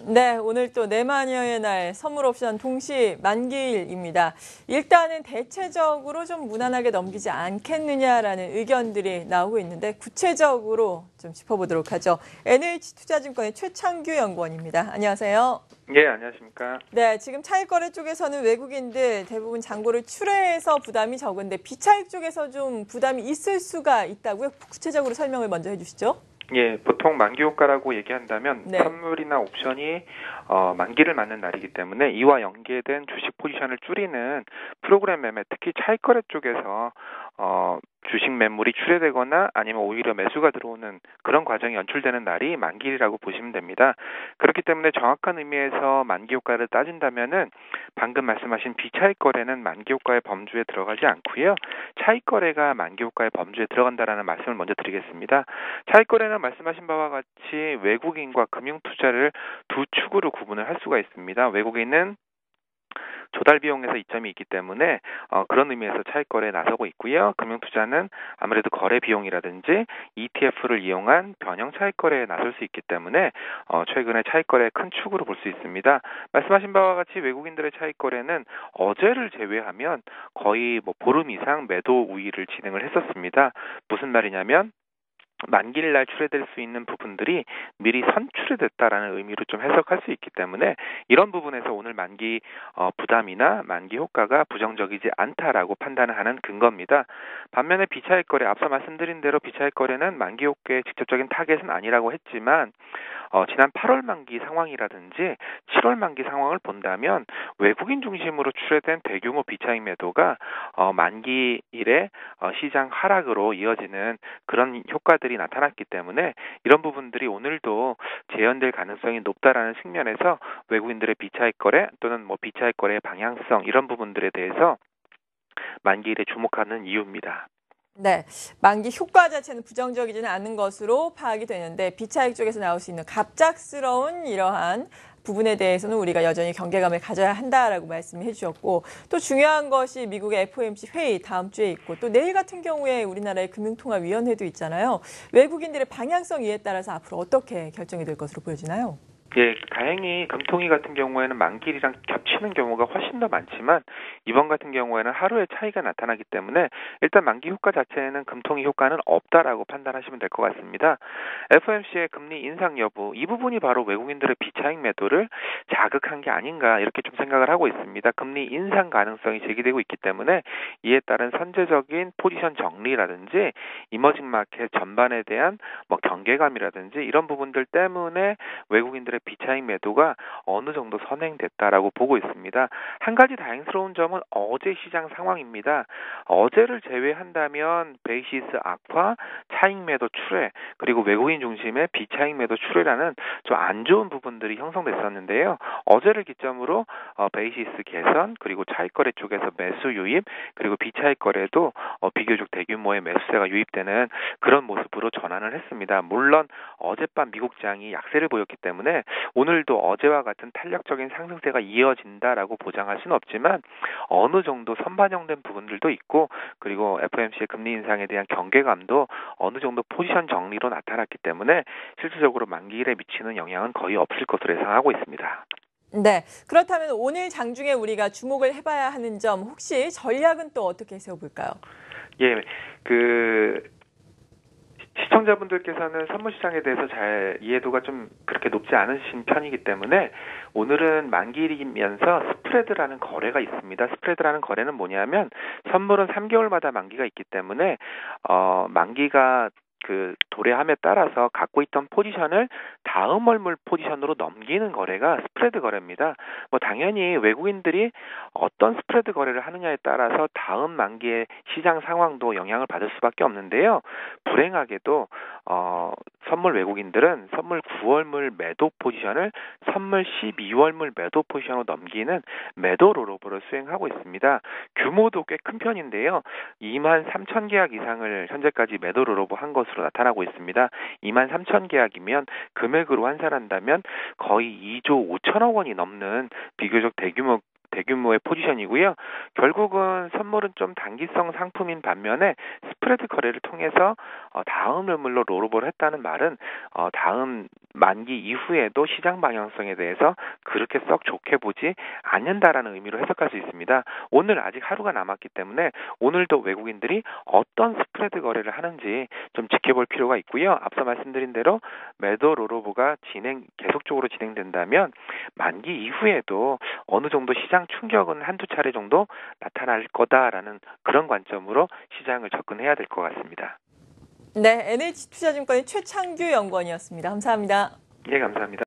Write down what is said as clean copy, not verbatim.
네, 오늘 또 내마녀의 날 선물 옵션 동시 만기일입니다. 일단은 대체적으로 좀 무난하게 넘기지 않겠느냐라는 의견들이 나오고 있는데 구체적으로 좀 짚어보도록 하죠. NH투자증권의 최창규 연구원입니다. 안녕하세요. 예, 안녕하십니까. 네, 지금 차익 거래 쪽에서는 외국인들 대부분 잔고를 출회해서 부담이 적은데 비차익 쪽에서 좀 부담이 있을 수가 있다고요? 구체적으로 설명을 먼저 해주시죠. 예, 보통 만기 효과라고 얘기한다면 네. 선물이나 옵션이 만기를 맞는 날이기 때문에 이와 연계된 주식 포지션을 줄이는 프로그램 매매, 특히 차익 거래 쪽에서 주식 매물이 출회되거나 아니면 오히려 매수가 들어오는 그런 과정이 연출되는 날이 만기일이라고 보시면 됩니다. 그렇기 때문에 정확한 의미에서 만기 효과를 따진다면은 방금 말씀하신 비차익 거래는 만기 효과의 범주에 들어가지 않고요. 차익 거래가 만기 효과의 범주에 들어간다라는 말씀을 먼저 드리겠습니다. 차익 거래는 말씀하신 바와 같이 외국인과 금융 투자를 두 축으로 구분을 할 수가 있습니다. 외국인은 조달 비용에서 이점이 있기 때문에 그런 의미에서 차익 거래에 나서고 있고요. 금융투자는 아무래도 거래 비용이라든지 ETF를 이용한 변형 차익 거래에 나설 수 있기 때문에 최근에 차익 거래의 큰 축으로 볼 수 있습니다. 말씀하신 바와 같이 외국인들의 차익 거래는 어제를 제외하면 거의 보름 이상 매도 우위를 진행을 했었습니다. 무슨 말이냐면 만기일 날 출회될 수 있는 부분들이 미리 선출이 됐다라는 의미로 좀 해석할 수 있기 때문에 이런 부분에서 오늘 만기 부담이나 만기 효과가 부정적이지 않다라고 판단을 하는 근거입니다. 반면에 비차익 거래, 앞서 말씀드린 대로 비차익 거래는 만기 효과의 직접적인 타겟은 아니라고 했지만 지난 8월 만기 상황이라든지 7월 만기 상황을 본다면 외국인 중심으로 출회된 대규모 비차익 매도가 만기일에 시장 하락으로 이어지는 그런 효과들이 나타났기 때문에 이런 부분들이 오늘도 재현될 가능성이 높다라는 측면에서 외국인들의 비차익 거래 또는 비차익 거래의 방향성 이런 부분들에 대해서 만기일에 주목하는 이유입니다. 네, 만기 효과 자체는 부정적이지는 않은 것으로 파악이 되는데 비차익 쪽에서 나올 수 있는 갑작스러운 이러한 부분에 대해서는 우리가 여전히 경계감을 가져야 한다라고 말씀해 주셨고 또 중요한 것이 미국의 FOMC 회의 다음 주에 있고 또 내일 같은 경우에 우리나라의 금융통화위원회도 있잖아요. 외국인들의 방향성 이에 따라서 앞으로 어떻게 결정이 될 것으로 보여지나요? 예, 다행히 금통위 같은 경우에는 만기일이랑 겹치는 경우가 훨씬 더 많지만 이번 같은 경우에는 하루의 차이가 나타나기 때문에 일단 만기 효과 자체에는 금통위 효과는 없다라고 판단하시면 될 것 같습니다. FOMC의 금리 인상 여부, 이 부분이 바로 외국인들의 비차익 매도를 자극한 게 아닌가 이렇게 좀 생각을 하고 있습니다. 금리 인상 가능성이 제기되고 있기 때문에 이에 따른 선제적인 포지션 정리라든지 이머징 마켓 전반에 대한 경계감이라든지 이런 부분들 때문에 외국인들의 비차익 매도가 어느 정도 선행됐다라고 보고 있습니다. 한 가지 다행스러운 점은 어제 시장 상황입니다. 어제를 제외한다면 베이시스 악화, 차익 매도 출회, 그리고 외국인 중심의 비차익 매도 출회라는 좀 안 좋은 부분들이 형성됐었는데요. 어제를 기점으로 베이시스 개선, 그리고 차익 거래 쪽에서 매수 유입, 그리고 비차익 거래도 비교적 대규모의 매수세가 유입되는 그런 모습으로 전환을 했습니다. 물론 어젯밤 미국장이 약세를 보였기 때문에 오늘도 어제와 같은 탄력적인 상승세가 이어진다라고 보장할 수는 없지만 어느 정도 선반영된 부분들도 있고 그리고 FOMC의 금리 인상에 대한 경계감도 어느 정도 포지션 정리로 나타났기 때문에 실질적으로 만기일에 미치는 영향은 거의 없을 것으로 예상하고 있습니다. 네, 그렇다면 오늘 장중에 우리가 주목을 해봐야 하는 점 혹시 전략은 또 어떻게 세워볼까요? 예, 시청자분들께서는 선물 시장에 대해서 잘 이해도가 좀 그렇게 높지 않으신 편이기 때문에 오늘은 만기일이면서 스프레드라는 거래가 있습니다. 스프레드라는 거래는 뭐냐면 선물은 3개월마다 만기가 있기 때문에 만기가 도래함에 따라서 갖고 있던 포지션을 다음 월물 포지션으로 넘기는 거래가 스프레드 거래입니다. 당연히 외국인들이 어떤 스프레드 거래를 하느냐에 따라서 다음 만기의 시장 상황도 영향을 받을 수밖에 없는데요. 불행하게도 선물 외국인들은 선물 9월물 매도 포지션을 선물 12월물 매도 포지션으로 넘기는 매도 롤오버를 수행하고 있습니다. 규모도 꽤 큰 편인데요. 2만 3천 계약 이상을 현재까지 매도 롤오버 한 것으로 나타나고 있습니다. 2만 3천 계약이면 금액으로 환산한다면 거의 2조 5천억 원이 넘는 비교적 대규모의 포지션이고요. 결국은 선물은 좀 단기성 상품인 반면에 스프레드 거래를 통해서 다음 매물로 롤오버를 했다는 말은 다음 만기 이후에도 시장 방향성에 대해서 그렇게 썩 좋게 보지 않는다라는 의미로 해석할 수 있습니다. 오늘 아직 하루가 남았기 때문에 오늘도 외국인들이 어떤 스프레드 거래를 하는지 좀 지켜볼 필요가 있고요. 앞서 말씀드린 대로 매도 롤오버가 계속적으로 진행된다면 만기 이후에도 어느 정도 시장 충격은 한두 차례 정도 나타날 거다라는 그런 관점으로 시장을 접근해야 될 것 같습니다. 네, NH투자증권의 최창규 연구원이었습니다. 감사합니다. 예, 감사합니다.